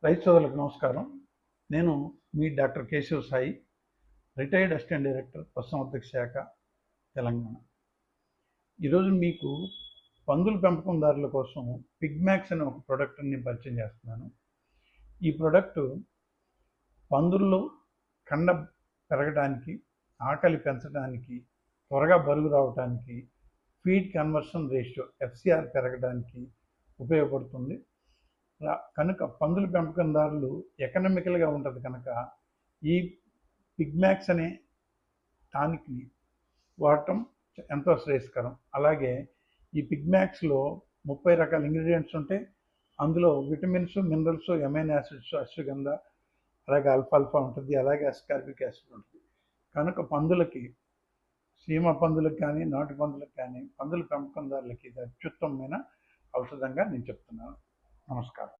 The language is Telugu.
రైతు సోదరులకు నమస్కారం. నేను మీ doctor Keshav Sai, retired assistant director, పశుసంవర్ధక శాఖ, తెలంగాణ. ఈరోజు మీకు పందుల పెంపకందారుల కోసం పిగ్మాక్స్ అనే ఒక ప్రోడక్ట్ని పరిచయం చేస్తున్నాను. ఈ ప్రోడక్ట్ పందుల్లో కండ పెరగడానికి, ఆకలి పెంచడానికి, త్వరగా బరువు రావడానికి, ఫీడ్ కన్వర్షన్ రేషియో ఎఫ్సిఆర్ పెరగడానికి ఉపయోగపడుతుంది. కనుక పందుల పెంపకందారులు ఎకనామికల్గా ఉంటుంది కనుక ఈ పిగ్మాక్స్ అనే టానిక్ని వాడటం ఎంతో శ్రేయస్కరం. అలాగే ఈ పిగ్మాక్స్లో 30 రకాల ఇంగ్రీడియంట్స్ ఉంటాయి. అందులో vitamins, minerals, amino acids, ashwagandha, అలాగే అల్ఫాల్ఫా ఉంటుంది, అలాగే అస్కార్బిక్ యాసిడ్ ఉంటుంది. కనుక పందులకి, సీమ పందులకు కానీ, నాటు పందులకు కానీ, పందుల పెంపకందారులకి ఇది అత్యుత్తమమైన ఔషధంగా నేను చెప్తున్నాను. నమస్కారం.